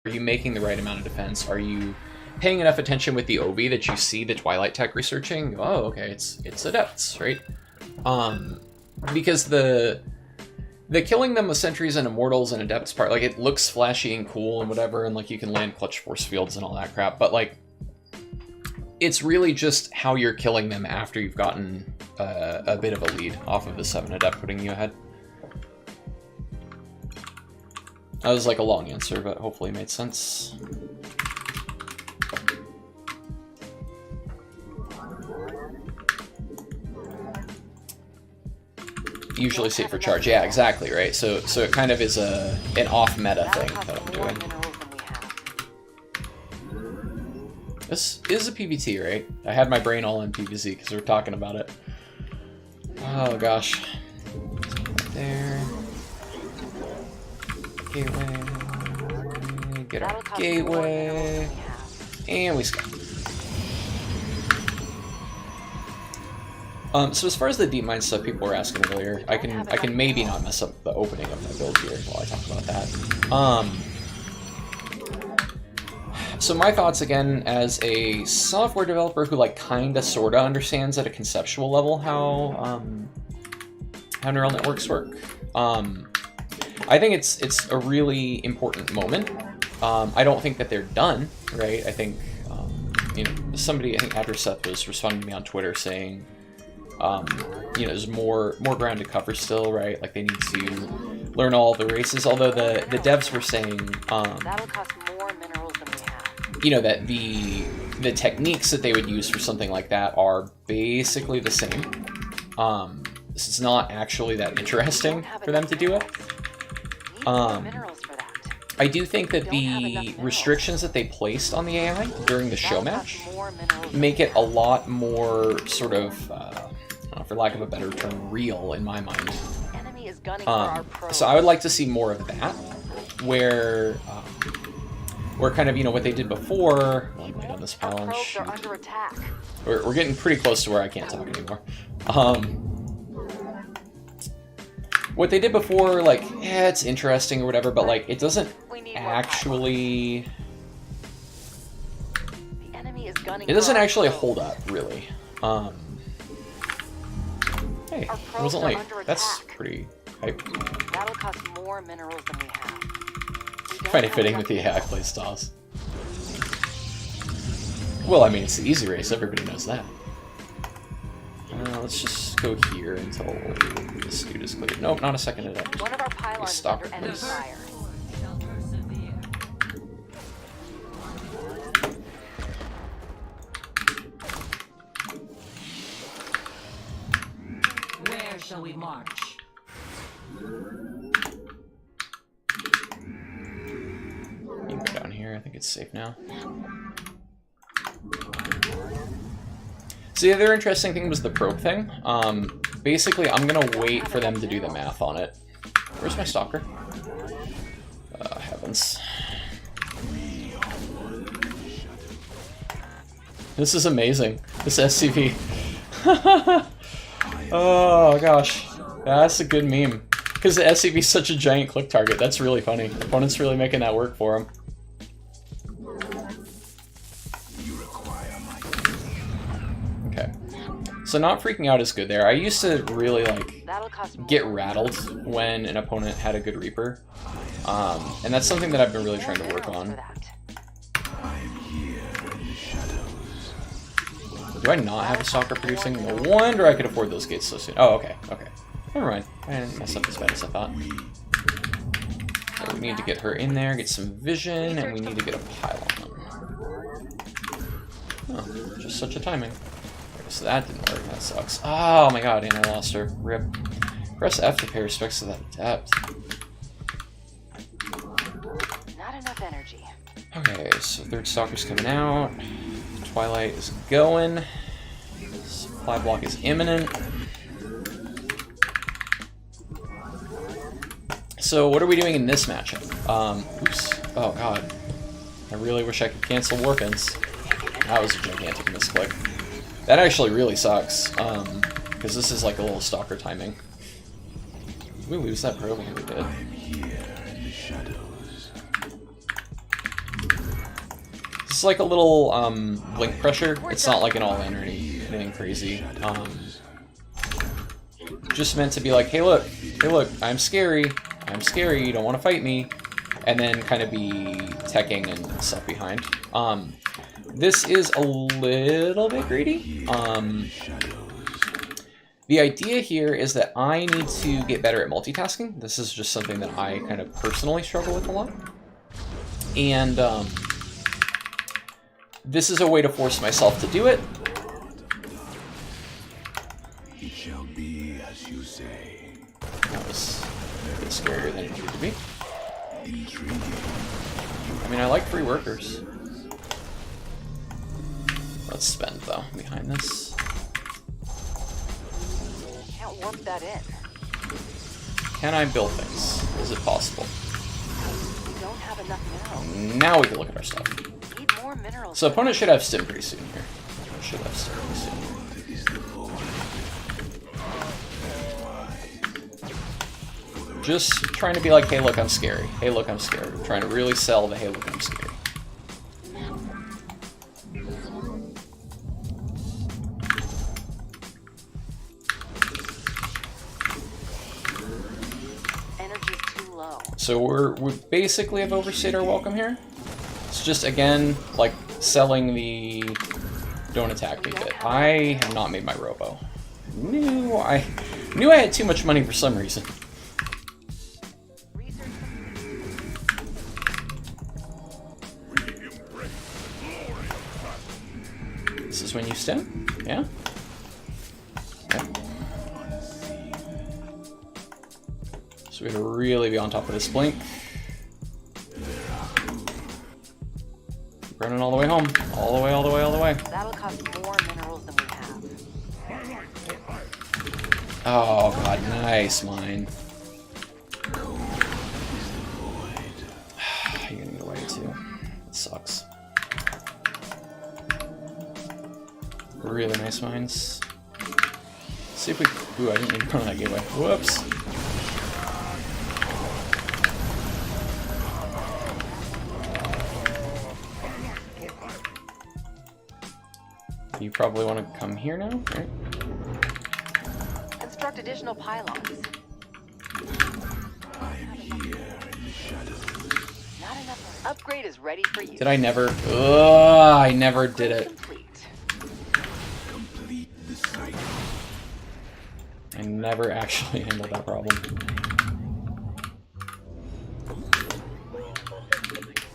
Are you making the right amount of defense? Are you paying enough attention with the OV that you see the Twilight tech researching? Oh, okay, it's adepts, right? Because the killing them with sentries and immortals and adepts part, like, it looks flashy and cool and whatever, and like you can land clutch force fields and all that crap, but like it's really just how you're killing them after you've gotten a bit of a lead off of the 7 adept putting you ahead. That was like a long answer, but hopefully it made sense. Usually safe for charge. Yeah, exactly, right? So it kind of is an off-meta thing that I'm doing. This is a PvT, right? I had my brain all in PvZ because we were talking about it. Oh gosh. There. Gateway. Get our gateway. And we scout. So as far as the deep mine stuff people were asking earlier, I can maybe not mess up the opening of my build here while I talk about that. So my thoughts, again, as a software developer who like kinda sorta understands at a conceptual level how neural networks work. I think it's a really important moment. I don't think that they're done, right? I think you know, somebody, I think Adverseth was responding to me on Twitter saying, you know, there's more ground to cover still, right? Like they need to learn all the races. Although the devs were saying, that'll cost more minerals than we have. You know, that the techniques that they would use for something like that are basically the same. This is not actually that interesting for them to do it. I do think that the restrictions that they placed on the AI during the show match make it a lot more sort of, for lack of a better term, real in my mind. So I would like to see more of that, where kind of, you know, what they did before. Like, on this pile, we're getting pretty close to where I can't talk anymore. What they did before, like, yeah, it's interesting or whatever, but like, it doesn't actually. It doesn't actually hold up, really. Hey, it wasn't late. That's pretty hype. That'll cost more minerals than we have. I find it fitting with the AI playstyles. Well, I mean, it's the easy race. Everybody knows that. Let's just go here until this dude is cleared. Nope, not a second of that. One of our pylons Stop, under enemy please. fire. Where shall we march? You can go down here. I think it's safe now. So the other interesting thing was the probe thing. Basically, I'm gonna wait for them to do the math on it. Where's my stalker? Heavens. This is amazing. This SCV. Oh gosh, that's a good meme. Because the SCV is such a giant click target. That's really funny. Opponent's really making that work for him. Okay. So not freaking out is good there. I used to really like get rattled when an opponent had a good Reaper. And that's something that I've been really trying to work on. Do I not have a stalker producing? No wonder I could afford those gates so soon. Oh, okay, okay. Never mind. I didn't mess up as bad as I thought. So we need to get her in there, get some vision, and we need to get a pile on them. Oh, just such a timing. So that didn't work. That sucks. Oh my god, and I lost her. Rip. Press F to pay respects to that depth. Not enough energy. Okay, so third stalker's coming out. Twilight is going. Supply block is imminent. So what are we doing in this matchup? Oops. Oh god. I really wish I could cancel Warpins. That was a gigantic misclick. That actually really sucks, because this is like a little stalker timing. Did we lose that probe? We did. It's like a little blink pressure. It's not like an all-in or anything crazy. Just meant to be like, hey look, I'm scary, you don't want to fight me, and then kind of be teching and stuff behind. This is a little bit greedy. The idea here is that I need to get better at multitasking. This is just something that I kind of personally struggle with a lot. And this is a way to force myself to do it. It shall be as you say. That was a bit scarier than it needed to be. Intriguing. I mean, I like free workers. Let's spend, though, behind this. Can't warp that in. Can I build things? Is it possible? We don't have enough minerals. Now we can look at our stuff. Need more minerals. So opponent should have stim pretty soon here. Should have stim pretty soon. Just trying to be like, hey look, I'm scary. Hey look, I'm scared. I'm trying to really sell the hey look, I'm scary. Energy's too low. So we basically have overstayed our welcome here. It's just again like selling the don't attack me bit. I have not made my robo. Knew I had too much money for some reason. This is when you stem? Yeah? Okay. So we gotta really be on top of this blink. Running all the way home. All the way, all the way, all the way. That'll cost more minerals than we have. Oh god, nice mine. You're gonna get away too. It sucks. Really nice mines. Let's see if we... Ooh, I didn't even run that gateway. Whoops. You probably want to come here now, right? Construct additional pylons. I am here in the shadows. Not enough. Upgrade is ready for you. Did I never... Ugh, I never did it. Complete. Complete the cycle. I never actually handled that problem.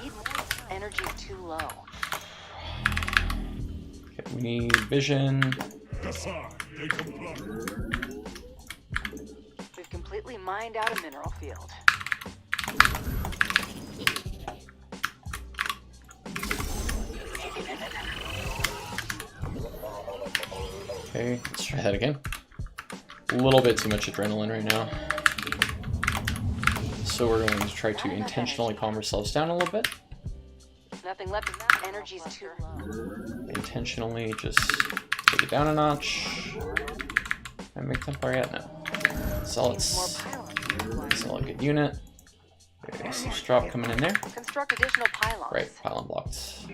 Need more. Energy's too low. Okay, we need vision. We've completely mined out a mineral field. Okay, let's try that again. A little bit too much adrenaline right now. So we're going to try to intentionally calm ourselves down a little bit. Nothing left in that. Energy's too low. Intentionally just take it down a notch. And make Templar yet? No. Sell it. More pylons. Sell a good unit. Okay, so drop coming in there. Construct additional pylons. Right, pylon blocked.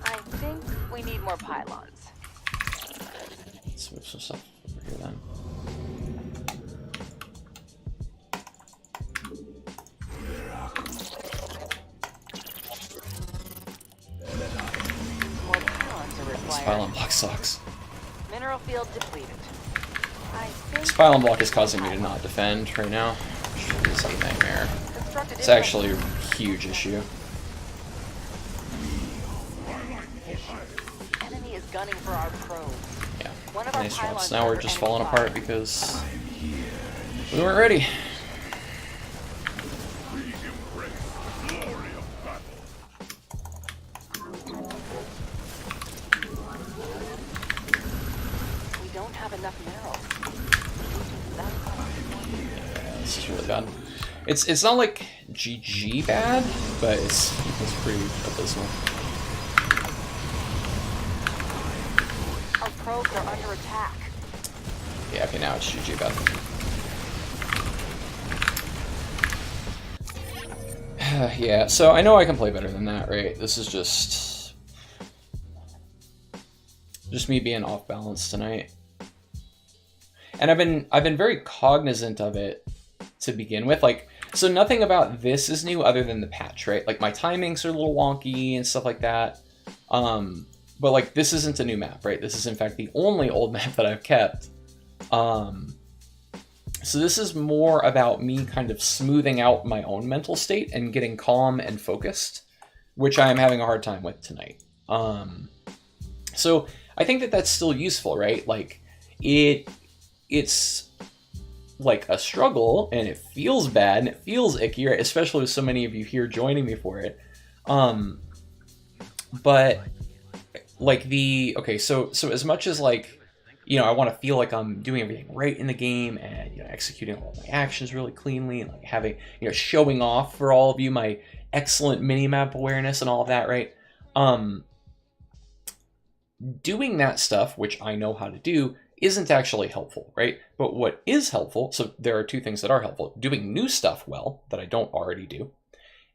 I think we need more pylons. Let's move some stuff over here then. More pylons are This required. pylon block sucks. Mineral field depleted. I think This pylon block is causing me to not defend right now. It's like a nightmare. construct It's additional actually a huge issue. enemy is gunning for our probe. Yeah. One of our Nice pylons drops. Now we're under just enemy falling fire. apart because we weren't ready. We don't have enough minerals. Yeah, this is really bad. It's not like GG bad, but it's pretty abysmal. Our probes are under attack. Yeah, okay, now it's GG bad. Yeah, so I know I can play better than that, right? This is just me being off balance tonight. And I've been very cognizant of it to begin with. Like, so nothing about this is new other than the patch, right? Like my timings are a little wonky and stuff like that. But like this isn't a new map, right? This is in fact the only old map that I've kept. So this is more about me kind of smoothing out my own mental state and getting calm and focused, which I am having a hard time with tonight. So I think that that's still useful, right? Like it's like a struggle and it feels bad and it feels icky, right? Especially with so many of you here joining me for it. But like okay, so as much as like, you know, I want to feel like I'm doing everything right in the game and, you know, executing all my actions really cleanly and like having, you know, showing off for all of you my excellent minimap awareness and all of that, right? Doing that stuff, which I know how to do, isn't actually helpful, right? But what is helpful, so there are two things that are helpful: doing new stuff well that I don't already do,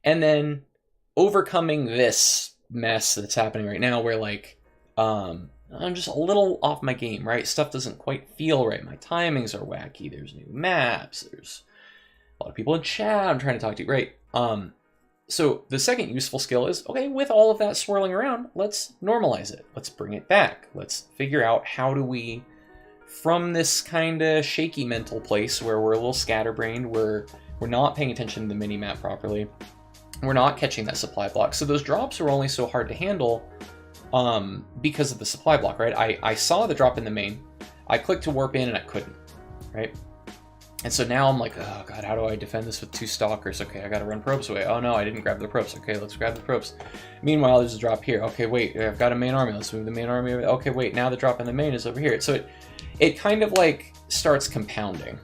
and then overcoming this mess that's happening right now where like I'm just a little off my game, right? Stuff doesn't quite feel right. My timings are wacky. There's new maps. There's a lot of people in chat I'm trying to talk to, right? So the second useful skill is, okay, with all of that swirling around, let's normalize it. Let's bring it back. Let's figure out how do we, from this kind of shaky mental place where we're a little scatterbrained, we're not paying attention to the mini-map properly, we're not catching that supply block. So those drops are only so hard to handle because of the supply block, right? I saw the drop in the main, I clicked to warp in and I couldn't, right? And so now I'm like, oh god, how do I defend this with two stalkers? Okay, I gotta run probes away. Oh no, I didn't grab the probes. Okay, let's grab the probes. Meanwhile, there's a drop here. Okay, wait, I've got a main army. Let's move the main army over. Okay, wait, now the drop in the main is over here. So it kind of like starts compounding.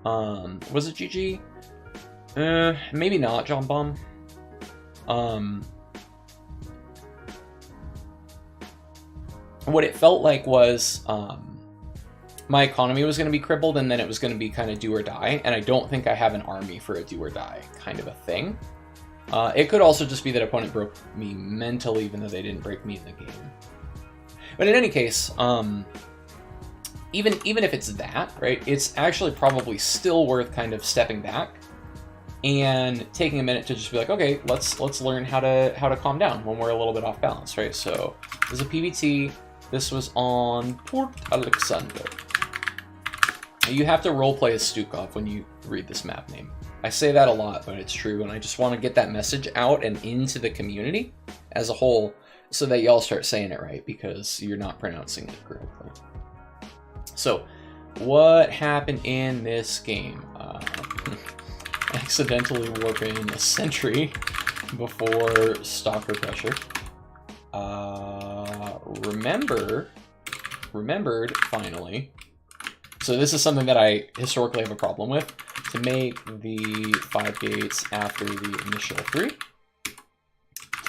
Was it GG? Maybe not, John Bomb. What it felt like was my economy was going to be crippled and then it was going to be kind of do or die, and I don't think I have an army for a do or die kind of a thing. It could also just be that opponent broke me mentally even though they didn't break me in the game. But in any case, even if it's that, right, it's actually probably still worth kind of stepping back and taking a minute to just be like, okay, let's learn how to calm down when we're a little bit off balance, right? So there's a PvT. This was on Port Alexander. You have to roleplay as Stukov when you read this map name. I say that a lot, but it's true, and I just want to get that message out and into the community as a whole so that y'all start saying it right, because you're not pronouncing it correctly. So, what happened in this game? Accidentally warping a sentry before stalker pressure. Remembered finally. So this is something that I historically have a problem with. To make the 5 gates after the initial 3.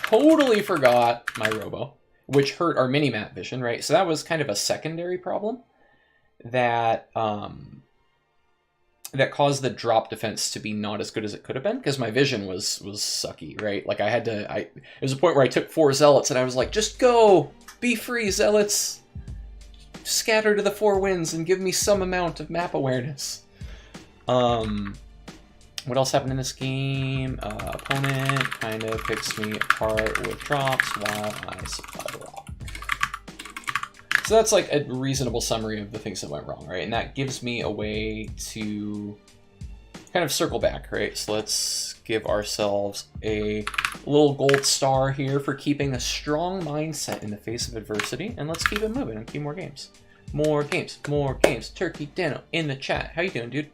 Totally forgot my robo, which hurt our mini-map vision, right? So that was kind of a secondary problem that that caused the drop defense to be not as good as it could have been, because my vision was sucky, right? Like there was a point where I took 4 zealots and I was like, just go, be free, zealots, scatter to the 4 winds and give me some amount of map awareness. What else happened in this game? Opponent kind of picks me apart with drops while I supply the rock. So that's like a reasonable summary of the things that went wrong, right? And that gives me a way to kind of circle back, right? So let's give ourselves a little gold star here for keeping a strong mindset in the face of adversity. And let's keep it moving and keep more games. More games, more games. Turkey Dano in the chat. How you doing, dude?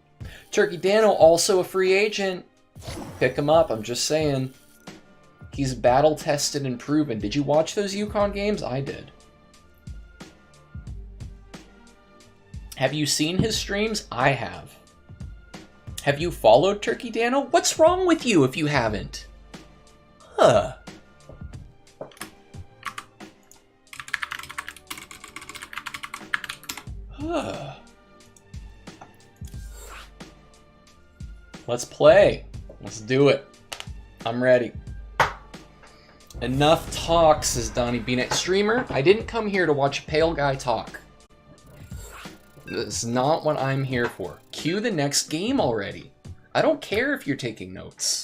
Turkey Dano, also a free agent. Pick him up, I'm just saying. He's battle-tested and proven. Did you watch those Yukon games? I did. Have you seen his streams? I have. Have you followed Turkey Dano? What's wrong with you if you haven't? Huh. Huh. Let's play. Let's do it. I'm ready. Enough talk, says Donnie Beanet. Streamer, I didn't come here to watch a pale guy talk. That's not what I'm here for. Cue the next game already. I don't care if you're taking notes.